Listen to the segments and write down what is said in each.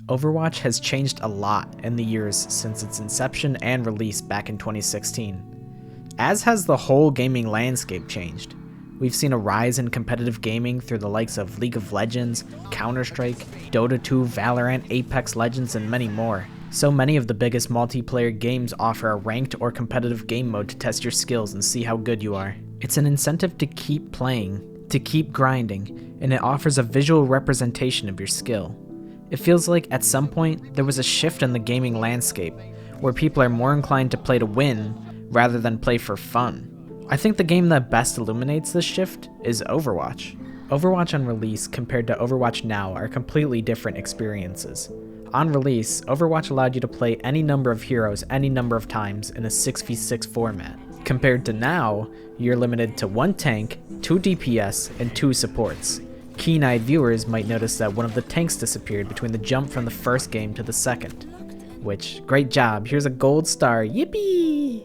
Overwatch has changed a lot in the years since its inception and release back in 2016. As has the whole gaming landscape changed. We've seen a rise in competitive gaming through the likes of League of Legends, Counter-Strike, Dota 2, Valorant, Apex Legends, and many more. So many of the biggest multiplayer games offer a ranked or competitive game mode to test your skills and see how good you are. It's an incentive to keep playing, to keep grinding, and it offers a visual representation of your skill. It feels like at some point there was a shift in the gaming landscape, where people are more inclined to play to win rather than play for fun. I think the game that best illuminates this shift is Overwatch. Overwatch on release compared to Overwatch now are completely different experiences. On release, Overwatch allowed you to play any number of heroes any number of times in a 6v6 format. Compared to now, you're limited to 1 tank, 2 DPS, and 2 supports. Keen-eyed viewers might notice that one of the tanks disappeared between the jump from the first game to the second. Which, great job, here's a gold star, yippee!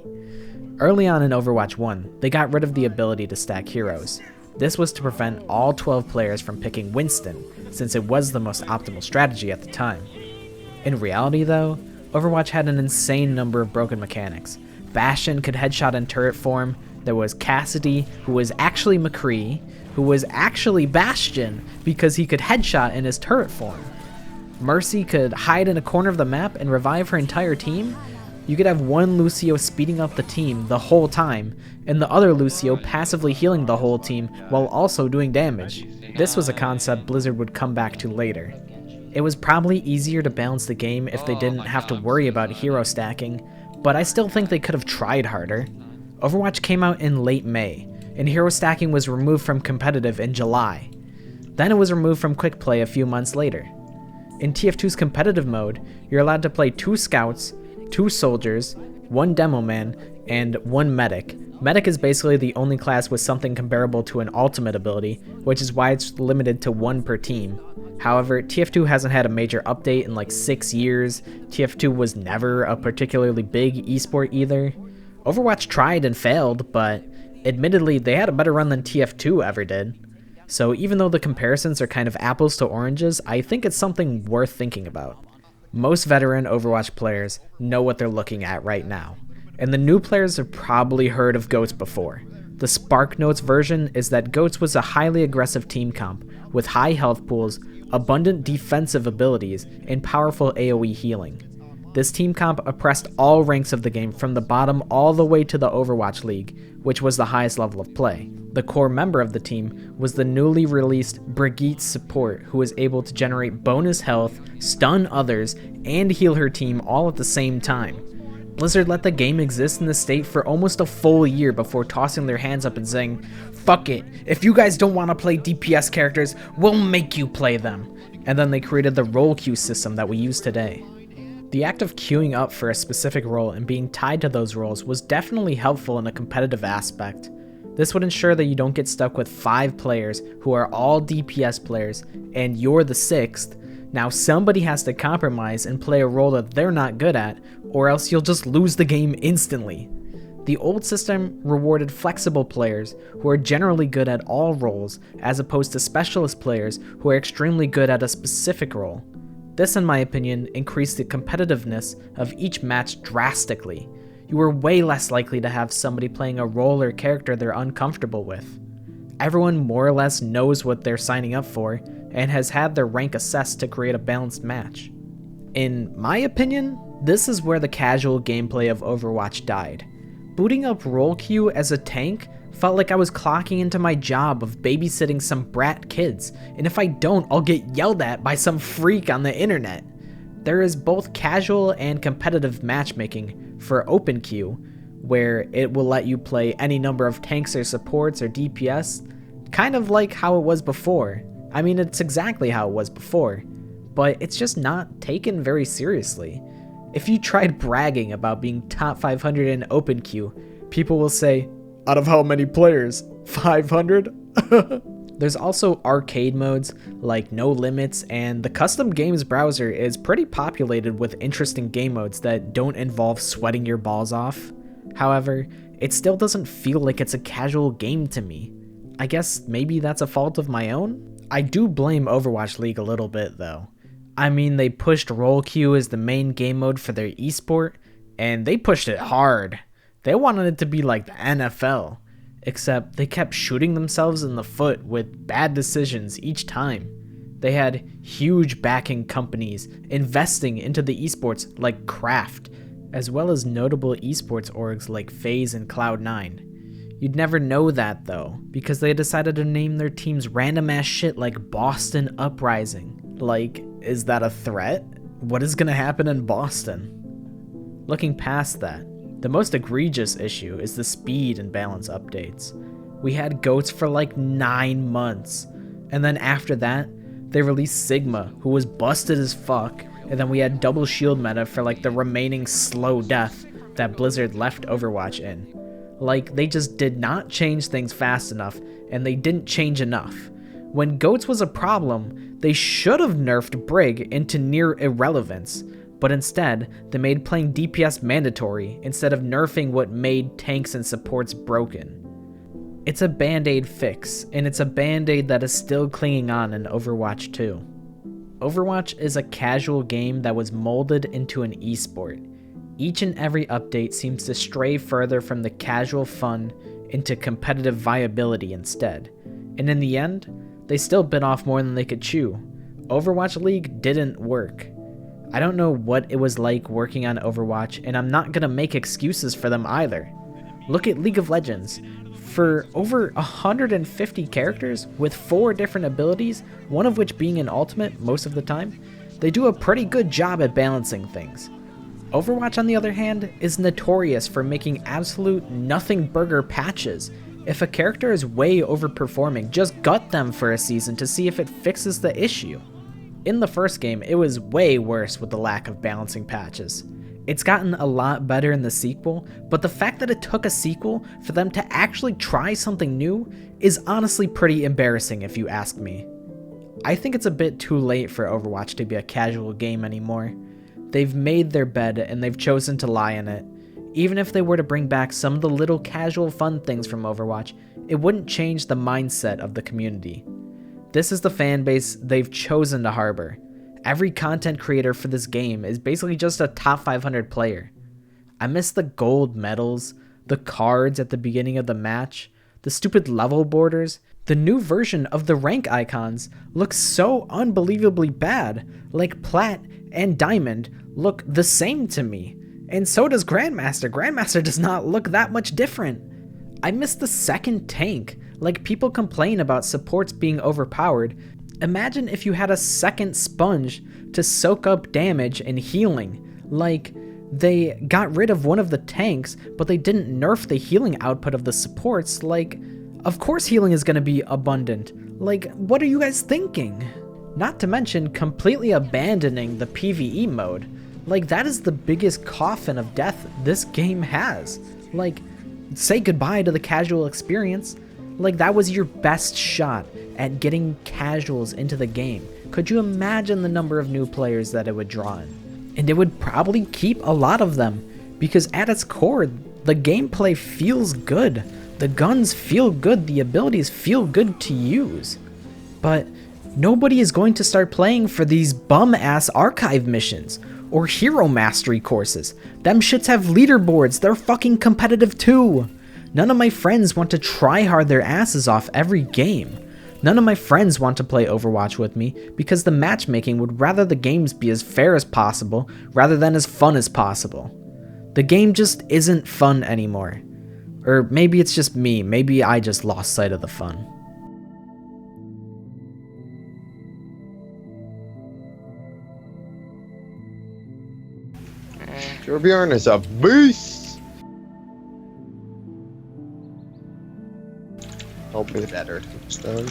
Early on in Overwatch 1, they got rid of the ability to stack heroes. This was to prevent all 12 players from picking Winston, since it was the most optimal strategy at the time. In reality though, Overwatch had an insane number of broken mechanics. Bastion could headshot in turret form, there was Cassidy, who was actually McCree, who was actually Bastion because he could headshot in his turret form. Mercy could hide in a corner of the map and revive her entire team. You could have one Lucio speeding up the team the whole time, and the other Lucio passively healing the whole team while also doing damage. This was a concept Blizzard would come back to later. It was probably easier to balance the game if they didn't have to worry about hero stacking, but I still think they could have tried harder. Overwatch came out in late May, and hero stacking was removed from competitive in July. Then it was removed from quick play a few months later. In TF2's competitive mode, you're allowed to play 2 scouts, 2 soldiers, 1 demo man, and 1 medic. Medic is basically the only class with something comparable to an ultimate ability, which is why it's limited to 1 per team. However, TF2 hasn't had a major update in like 6 years. TF2 was never a particularly big esport either. Overwatch tried and failed, but admittedly they had a better run than TF2 ever did. So even though the comparisons are kind of apples to oranges, I think it's something worth thinking about. Most veteran Overwatch players know what they're looking at right now, and the new players have probably heard of GOATS before. The Spark Notes version is that GOATS was a highly aggressive team comp with high health pools, abundant defensive abilities, and powerful AoE healing. This team comp oppressed all ranks of the game from the bottom all the way to the Overwatch League, which was the highest level of play. The core member of the team was the newly released Brigitte support, who was able to generate bonus health, stun others, and heal her team all at the same time. Blizzard let the game exist in this state for almost a full year before tossing their hands up and saying, "Fuck it, if you guys don't want to play DPS characters, we'll make you play them." And then they created the role queue system that we use today. The act of queuing up for a specific role and being tied to those roles was definitely helpful in a competitive aspect. This would ensure that you don't get stuck with 5 players who are all DPS players and you're the 6th. Now somebody has to compromise and play a role that they're not good at, or else you'll just lose the game instantly. The old system rewarded flexible players who are generally good at all roles, as opposed to specialist players who are extremely good at a specific role. This, in my opinion, increased the competitiveness of each match drastically. You were way less likely to have somebody playing a role or character they're uncomfortable with. Everyone more or less knows what they're signing up for and has had their rank assessed to create a balanced match. In my opinion, this is where the casual gameplay of Overwatch died. Booting up role queue as a tank felt like I was clocking into my job of babysitting some brat kids, and if I don't, I'll get yelled at by some freak on the internet. There is both casual and competitive matchmaking for open queue, where it will let you play any number of tanks or supports or DPS, kind of like how it was before. I mean, it's exactly how it was before, but it's just not taken very seriously. If you tried bragging about being top 500 in open queue, people will say, "Out of how many players? 500? There's also arcade modes like No Limits, and the custom games browser is pretty populated with interesting game modes that don't involve sweating your balls off. However, it still doesn't feel like it's a casual game to me. I guess maybe that's a fault of my own? I do blame Overwatch League a little bit though. I mean, they pushed role queue as the main game mode for their esport, and they pushed it hard. They wanted it to be like the NFL, except they kept shooting themselves in the foot with bad decisions each time. They had huge backing companies investing into the esports like Kraft, as well as notable esports orgs like FaZe and Cloud9. You'd never know that though, because they decided to name their teams random ass shit like Boston Uprising. Like, is that a threat? What is gonna happen in Boston? Looking past that, the most egregious issue is the speed and balance updates. We had GOATs for like 9 months, and then after that, they released Sigma, who was busted as fuck, and then we had double shield meta for like the remaining slow death that Blizzard left Overwatch in. Like, they just did not change things fast enough, and they didn't change enough. When GOATs was a problem, they should have nerfed Brig into near irrelevance, but instead, they made playing DPS mandatory instead of nerfing what made tanks and supports broken. It's a band-aid fix, and it's a band-aid that is still clinging on in Overwatch 2. Overwatch is a casual game that was molded into an esport. Each and every update seems to stray further from the casual fun into competitive viability instead. And in the end, they still bit off more than they could chew. Overwatch League didn't work. I don't know what it was like working on Overwatch, and I'm not gonna make excuses for them either. Look at League of Legends. For over 150 characters with 4 different abilities, one of which being an ultimate most of the time, they do a pretty good job at balancing things. Overwatch, on the other hand, is notorious for making absolute nothing burger patches. If a character is way overperforming, just gut them for a season to see if it fixes the issue. In the first game, it was way worse with the lack of balancing patches. It's gotten a lot better in the sequel, but the fact that it took a sequel for them to actually try something new is honestly pretty embarrassing if you ask me. I think it's a bit too late for Overwatch to be a casual game anymore. They've made their bed and they've chosen to lie in it. Even if they were to bring back some of the little casual fun things from Overwatch, it wouldn't change the mindset of the community. This is the fan base they've chosen to harbor. Every content creator for this game is basically just a top 500 player. I miss the gold medals, the cards at the beginning of the match, the stupid level borders. The new version of the rank icons looks so unbelievably bad, like Plat and Diamond look the same to me. And so does Grandmaster. Grandmaster does not look that much different. I miss the second tank. Like, people complain about supports being overpowered. Imagine if you had a second sponge to soak up damage and healing. Like, they got rid of one of the tanks, but they didn't nerf the healing output of the supports. Like, of course healing is going to be abundant. Like, what are you guys thinking? Not to mention completely abandoning the PvE mode. Like, that is the biggest coffin of death this game has. Like, say goodbye to the casual experience. Like, that was your best shot at getting casuals into the game. Could you imagine the number of new players that it would draw in? And it would probably keep a lot of them, because at its core, the gameplay feels good. The guns feel good, the abilities feel good to use. But nobody is going to start playing for these bum-ass archive missions or hero mastery courses. Them shits have leaderboards, they're fucking competitive too. None of my friends want to try hard their asses off every game. None of my friends want to play Overwatch with me because the matchmaking would rather the games be as fair as possible rather than as fun as possible. The game just isn't fun anymore. Or maybe it's just me, maybe I just lost sight of the fun. Torbjorn is a beast! Help me better, Tombstone.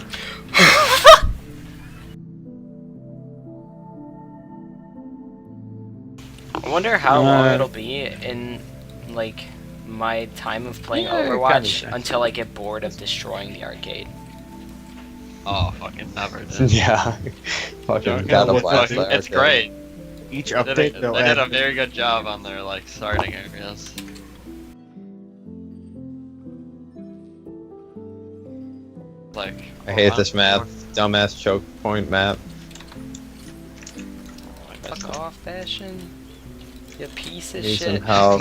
I wonder how long it'll be in, like, my time of playing Overwatch until I get bored of destroying the arcade. Oh, fucking never, dude. Yeah. Fucking got a blast. It's great. Each They update, did they'll a add. very good job on their, like, starting areas. Like, I hate this map. Dumbass choke point map. Fuck off, Bastion. You piece of Need some shit. help.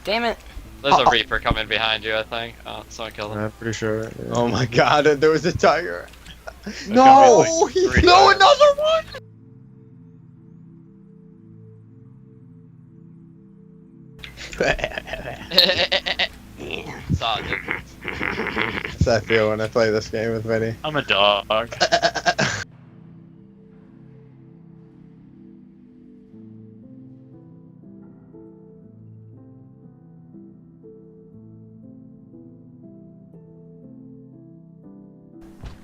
Damn it. There's a Reaper coming behind you, I think. Oh, someone killed him. I'm pretty sure. Oh my god, there was a tiger. No! No, another one! Saw it, dude. That's how I feel when I play this game with Vinny. I'm a dog. I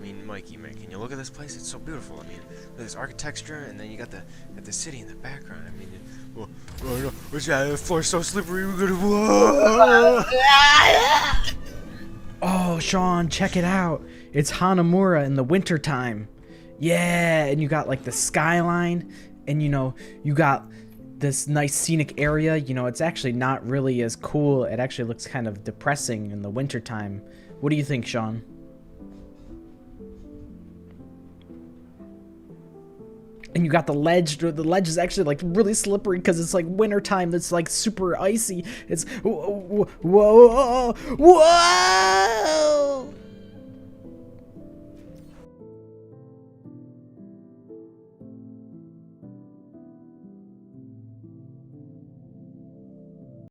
mean, Mikey, man, can you look at this place? It's so beautiful. I mean, look at this architecture, and then you got the city in the background. I mean, what's that? The floor's so slippery. We're gonna. Whoa! Oh, Sean, check it out. It's Hanamura in the wintertime. Yeah, and you got like the skyline, and you know, you got this nice scenic area. You know, it's actually not really as cool. It actually looks kind of depressing in the wintertime. What do you think, Sean? And you got the ledge. The ledge is actually like really slippery because it's like wintertime. It's like super icy. It's whoa, whoa, whoa.